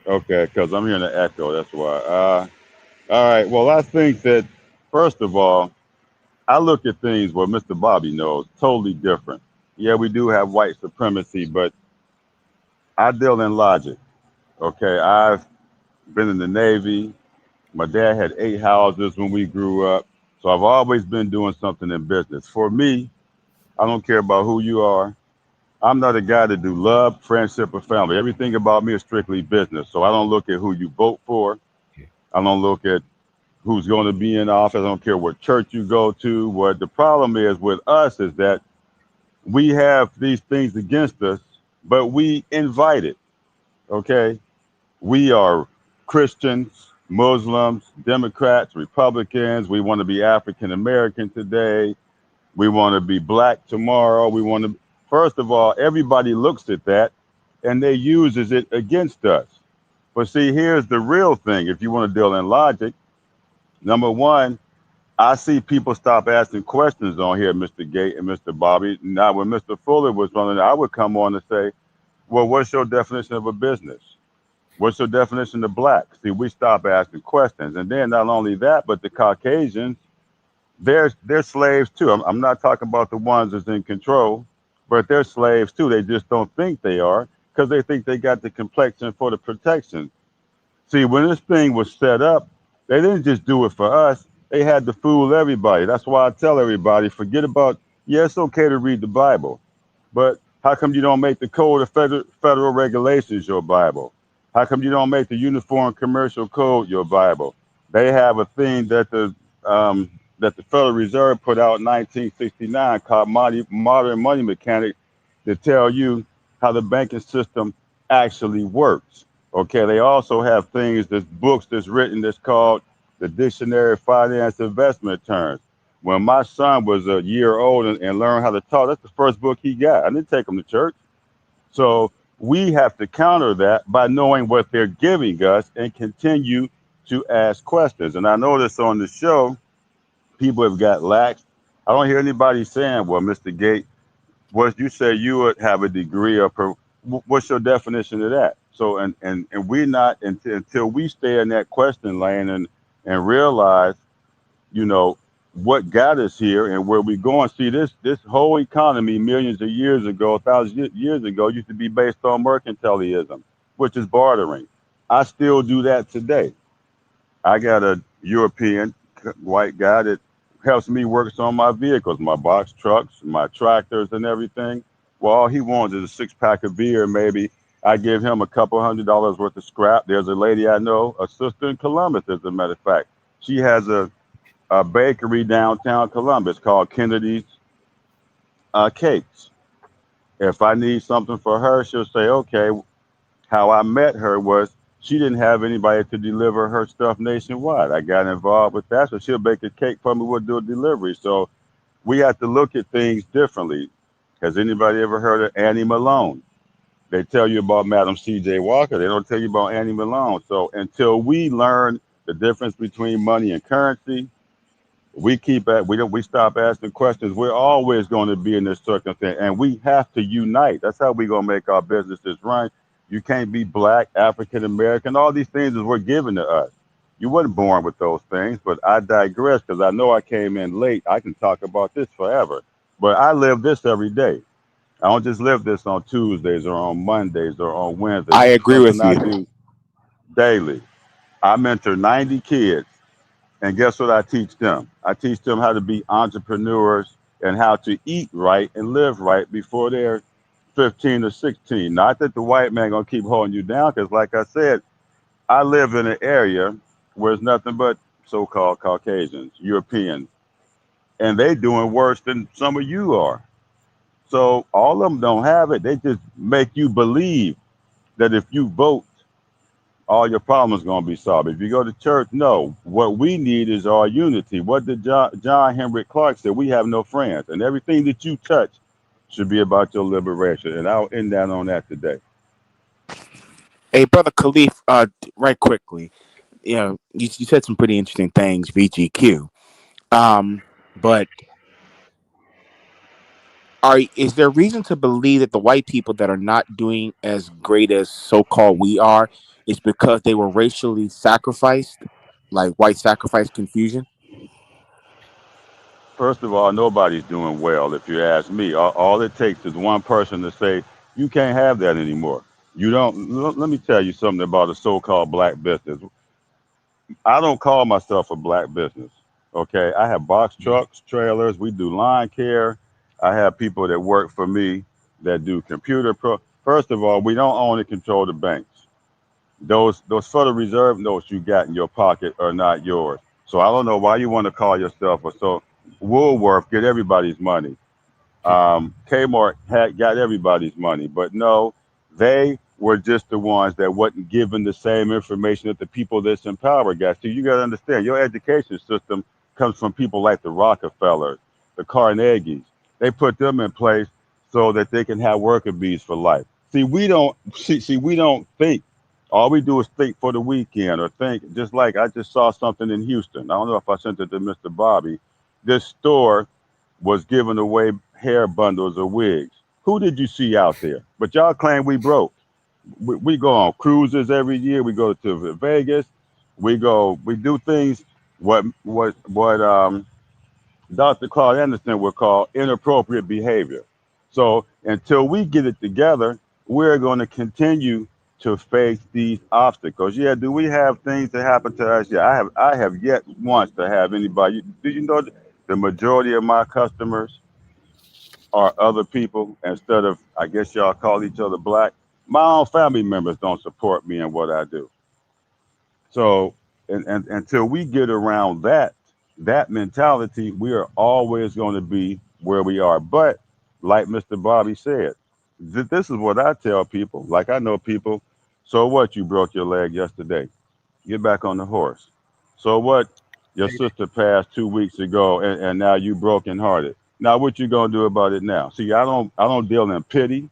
Speaker 8: Okay, because I'm hearing an echo. That's why. All right. Well, I think that first of all, I look at things what Mr. Bobby knows totally different. Yeah, we do have white supremacy, but I deal in logic. Okay, I've been in the Navy. My dad had 8 houses when we grew up. So I've always been doing something in business. For me, I don't care about who you are. I'm not a guy to do love, friendship, or family. Everything about me is strictly business. So I don't look at who you vote for. I don't look at who's going to be in office. I don't care what church you go to. What the problem is with us is that we have these things against us, but we invite it. Okay. We are Christians, Muslims, Democrats, Republicans. We want to be African American today. We want to be black tomorrow. We want to, first of all, everybody looks at that and they uses it against us. But see, here's the real thing. If you want to deal in logic, number one, I see people stop asking questions on here, Mr. Gate and Mr. Bobby. Now, when Mr. Fuller was running, I would come on and say, well, what's your definition of a business? What's your definition of black? See, we stop asking questions. And then not only that, but the Caucasians, they're slaves too. I'm not talking about the ones that's in control, but they're slaves too. They just don't think they are because they think they got the complexion for the protection. See, when this thing was set up, they didn't just do it for us. They had to fool everybody. That's why I tell everybody, forget about, yeah, it's okay to read the Bible, but how come you don't make the Code of Federal Regulations your Bible? How come you don't make the Uniform Commercial Code your Bible? They have a thing that the Federal Reserve put out in 1969 called Modern Money Mechanics to tell you how the banking system actually works. Okay, they also have things, there's books that's written that's called the Dictionary of Finance Investment Terms. When my son was a year old and learned how to talk, that's the first book he got. I didn't take him to church. So we have to counter that by knowing what they're giving us and continue to ask questions. And I notice on the show, people have got lax. I don't hear anybody saying, well, Mr. Gate, what you say you would have a degree of, what's your definition of that? So, and we're not, until we stay in that question lane and realize you know, what got us here and where we going. See, this whole economy millions of years ago, thousands of years ago, used to be based on mercantilism, which is bartering. I still do that today. I got a European white guy that helps me work on my vehicles, my box trucks, my tractors, and everything. Well, all he wants is a six pack of beer. Maybe I give him a couple $100 worth of scrap. There's a lady I know, a sister in Columbus, as a matter of fact. She has a bakery downtown Columbus called Kennedy's Cakes. If I need something for her, she'll say, okay. How I met her was she didn't have anybody to deliver her stuff nationwide. I got involved with that, so she'll bake a cake for me. We'll do a delivery. So we have to look at things differently. Has anybody ever heard of Annie Malone? They tell you about Madam C.J. Walker. They don't tell you about Annie Malone. So until we learn the difference between money and currency, we stop asking questions. We're always going to be in this circumstance, and we have to unite. That's how we're going to make our businesses run. You can't be black, African American. All these things that were given to us. You weren't born with those things, but I digress because I know I came in late. I can talk about this forever, but I live this every day. I don't just live this on Tuesdays or on Mondays or on Wednesdays.
Speaker 6: I
Speaker 8: This is
Speaker 6: agree
Speaker 8: something
Speaker 6: with
Speaker 8: I
Speaker 6: you.
Speaker 8: do daily. I mentor 90 kids. And guess what I teach them? I teach them how to be entrepreneurs and how to eat right and live right before they're 15 or 16. Not that the white man gonna keep holding you down, because like I said, I live in an area where it's nothing but so-called Caucasians, Europeans, and they doing worse than some of you are. So all of them don't have it. They just make you believe that if you vote all your problems going to be solved. If you go to church, no. What we need is our unity. What did John Henry Clark say? We have no friends, and everything that you touch should be about your liberation. And I'll end that on that today.
Speaker 6: Hey, brother Khalif, right quickly, you said some pretty interesting things, VGQ. But is there reason to believe that the white people that are not doing as great as so-called we are is because they were racially sacrificed, like white sacrifice confusion?
Speaker 8: First of all, nobody's doing well, if you ask me. All it takes is one person to say, you can't have that anymore. You don't. Let me tell you something about a so-called black business. I don't call myself a black business. Okay, I have box trucks, trailers. We do lawn care. I have people that work for me that do computer pro. First of all, we don't own and control the banks. Those Federal Reserve notes you got in your pocket are not yours. So I don't know why you want to call yourself a so Woolworth get everybody's money. Kmart had got everybody's money, but no, they were just the ones that wasn't given the same information that the people that's in power got. So you got to understand, your education system comes from people like the Rockefellers, the Carnegies. They put them in place so that they can have worker bees for life. See, we don't think. All we do is think for the weekend or think just like I just saw something in Houston. I don't know if I sent it to Mr. Bobby. This store was giving away hair bundles or wigs. Who did you see out there? But y'all claim we broke. We go on cruises every year. We go to Vegas. We do things what Dr. Claude Anderson would call inappropriate behavior. So until we get it together, we're going to continue to face these obstacles. Yeah, do we have things that happen to us? Yeah, I have yet once to have anybody. Do you know the majority of my customers are other people instead of, I guess y'all call each other black. My own family members don't support me in what I do. So, and until we get around that mentality, we are always going to be where we are. But like Mr. Bobby said, this is what I tell people. Like I know people. So what? You broke your leg yesterday. Get back on the horse. So what? Your sister passed 2 weeks ago, and now you brokenhearted. Now what you gonna do about it now? See, I don't deal in pity.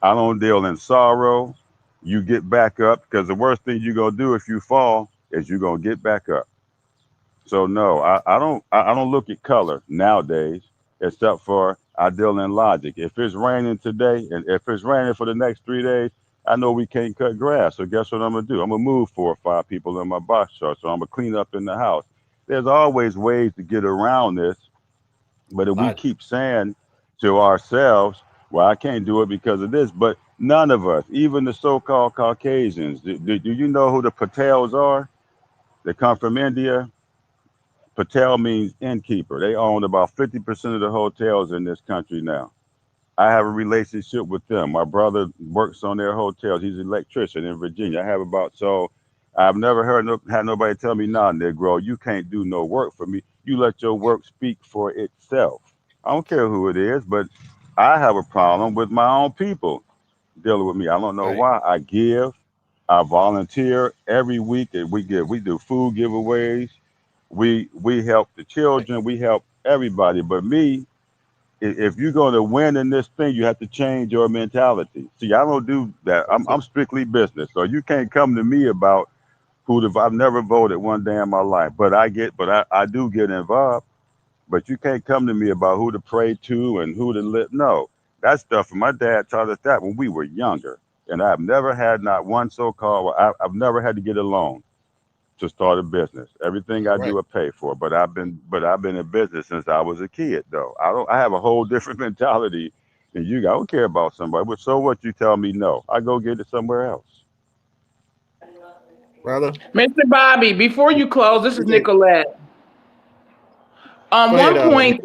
Speaker 8: I don't deal in sorrow. You get back up because the worst thing you gonna do if you fall is you gonna get back up. So no, I don't look at color nowadays, except for I deal in logic. If it's raining today and if it's raining for the next 3 days, I know we can't cut grass. So guess what I'm gonna do? I'm gonna move 4 or 5 people in my box truck. So I'm gonna clean up in the house. There's always ways to get around this. But if we
Speaker 3: Lot.
Speaker 8: keep saying to ourselves, well, I can't do it because of this, but none of us, even the so-called Caucasians, do you know who the Patels are? They come from India. Patel means innkeeper. They own about 50% of the hotels in this country now. I have a relationship with them. My brother works on their hotels. He's an electrician in Virginia. I have about so I've never had nobody tell me, nah, Negro, you can't do no work for me. You let your work speak for itself. I don't care who it is, but I have a problem with my own people dealing with me. I don't know
Speaker 3: Right.
Speaker 8: why. I give, I volunteer every week. And we do food giveaways. We help the
Speaker 3: Right.
Speaker 8: children. We help everybody. But me, if you're going to win in this thing, you have to change your mentality. See, I don't do that.
Speaker 3: That's
Speaker 8: I'm
Speaker 3: it.
Speaker 8: strictly business, so you can't come to me about I've never voted one day in my life, but I do get involved. But you can't come to me about who to pray to and who to let. No, that stuff. My dad taught us that when we were younger, and I've never had not one so-called. I've never had to get a loan to start a business. Everything
Speaker 3: All
Speaker 8: I
Speaker 3: right.
Speaker 8: do, I pay for. But I've been in business since I was a kid, though. I have a whole different mentality than you. I don't care about somebody. But so what? You tell me no, I go get it somewhere else.
Speaker 3: Brother.
Speaker 7: Mr. Bobby, before you close, this is Nicolette.
Speaker 3: Go ahead,
Speaker 7: One
Speaker 3: Lenny.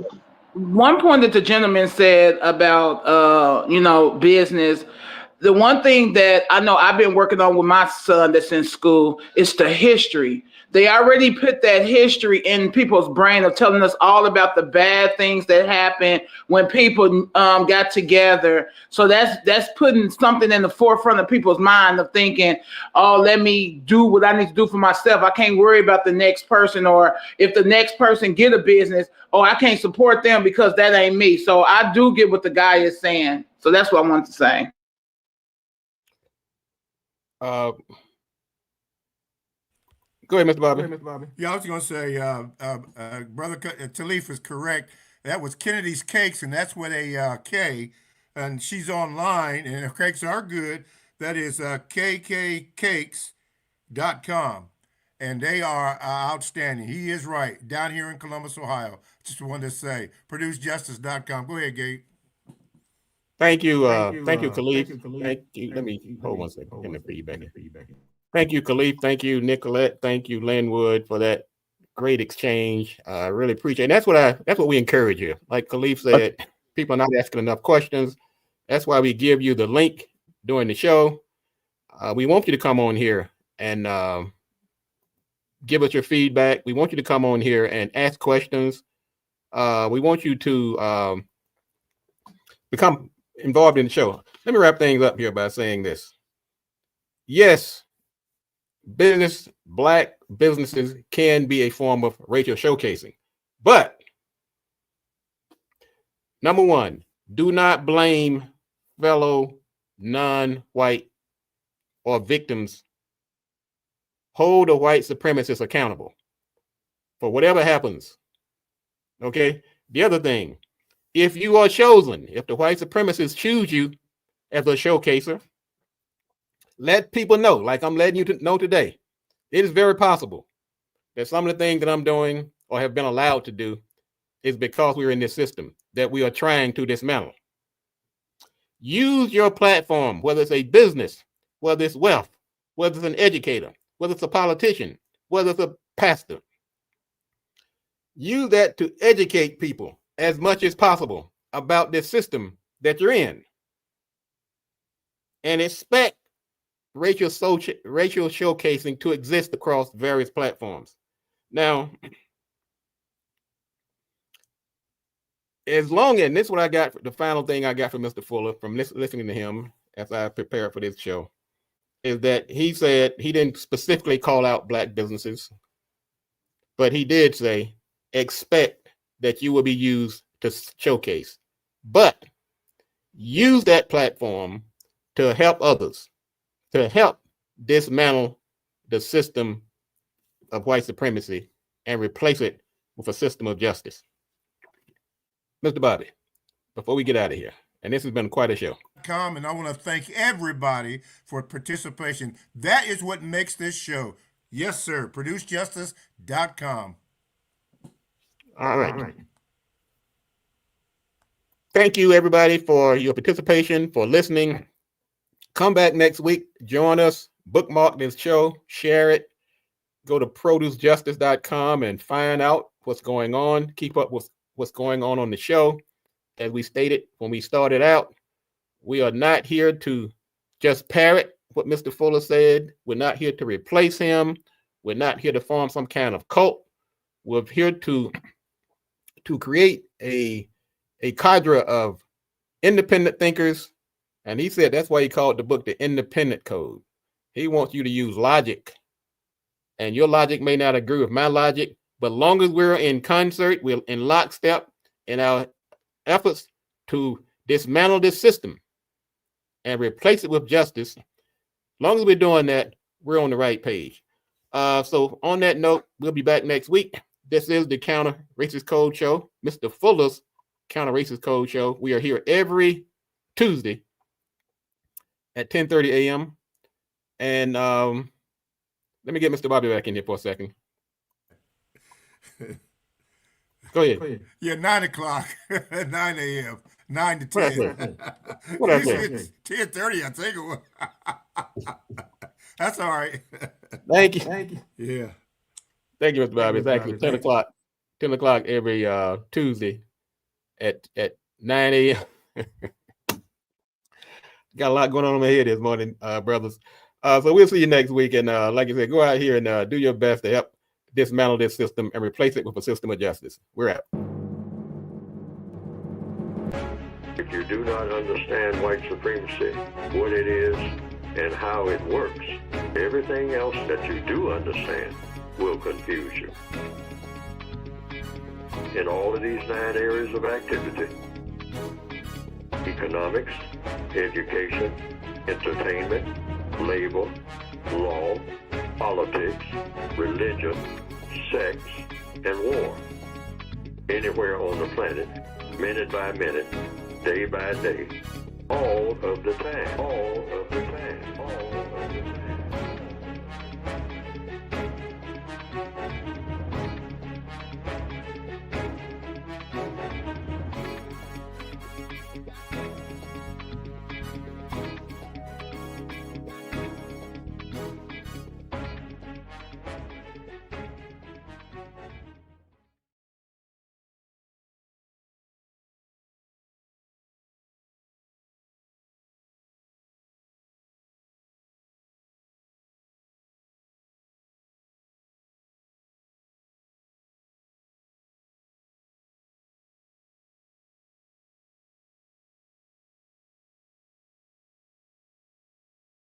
Speaker 7: point that the gentleman said about business, the one thing that I know I've been working on with my son that's in school is the history. They already put that history in people's brain of telling us all about the bad things that happened when people got together. So that's putting something in the forefront of people's mind of thinking, oh, let me do what I need to do for myself. I can't worry about the next person, or if the next person get a business, oh, I can't support them because that ain't me. So I do get what the guy is saying. So that's what I wanted to say.
Speaker 3: Uh, Go ahead, Mr. Bobby.
Speaker 2: Yeah, I was going to say, Brother Talif is correct. That was Kennedy's Cakes, and that's with a K. And she's online, and her cakes are good. That is kkkcakes.com. And they are outstanding. He is right. Down here in Columbus, Ohio. Just wanted to say, producejustice.com. Go ahead, Gabe.
Speaker 3: Thank you, Khalif. Thank you. Let me hold one second. Getting the feedback. Thank you, Khalif. Thank you, Nicolette. Thank you, Linwood, for that great exchange. I really appreciate it. And that's what we encourage here. Like Khalif said, people are not asking enough questions. That's why we give you the link during the show. We want you to come on here and give us your feedback. We want you to come on here and ask questions. We want you to become involved in the show. Let me wrap things up here by saying this. Yes, black businesses can be a form of racial showcasing. But number one, do not blame fellow non-white or victims. Hold the white supremacists accountable for whatever happens. Okay? The other thing, if you are chosen, if the white supremacists choose you as a showcaser, let people know, like I'm letting you know today. It is very possible that some of the things that I'm doing or have been allowed to do is because we're in this system that we are trying to dismantle. Use your platform, whether it's a business, whether it's wealth, whether it's an educator, whether it's a politician, whether it's a pastor. Use that to educate people as much as possible about this system that you're in. And expect racial showcasing to exist across various platforms. Now, as long as, and this is what I got, the final thing I got from Mr. Fuller from listening to him as I prepared for this show, is that he said he didn't specifically call out black businesses, but he did say, expect that you will be used to showcase, but use that platform to help others, to help dismantle the system of white supremacy and replace it with a system of justice. Mr. Bobby, before we get out of here, and this has been quite a show.
Speaker 2: And I want to thank everybody for participation. That is what makes this show. Yes, sir. ProduceJustice.com.
Speaker 3: All right. Thank you, everybody, for your participation, for listening. Come back next week. Join us. Bookmark this show. Share it. Go to producejustice.com and find out what's going on. Keep up with what's going on the show. As we stated when we started out, we are not here to just parrot what Mr. Fuller said. We're not here to replace him. We're not here to form some kind of cult. We're here to create a cadre of independent thinkers. And he said that's why he called the book The Independent Code. He wants you to use logic. And your logic may not agree with my logic, but long as we're in concert, we're in lockstep in our efforts to dismantle this system and replace it with justice. As long as we're doing that, we're on the right page. So on that note, we'll be back next week. This is the Counter Racist Code Show, Mr. Fuller's Counter Racist Code Show. We are here every Tuesday at 10:30 a.m. And let me get Mr. Bobby back in here for a second. Go ahead.
Speaker 2: Yeah, 9 o'clock, 9 a.m., 9 to 10.
Speaker 3: What I
Speaker 2: You
Speaker 3: say?
Speaker 2: said 10:30, I think it was. That's all right.
Speaker 3: Thank you.
Speaker 2: Yeah.
Speaker 3: Thank you, Mr. Bobby. It's actually 10 o'clock. 10 o'clock every Tuesday at 9 a.m. Got a lot going on in my head this morning, brothers. So we'll see you next week. And like I said, go out here and do your best to help dismantle this system and replace it with a system of justice. We're out.
Speaker 1: If you do not understand white supremacy, what it is, and how it works, everything else that you do understand will confuse you. In all of these 9 areas of activity, economics, education, entertainment, labor, law, politics, religion, sex, and war. Anywhere on the planet, minute by minute, day by day, all of the time.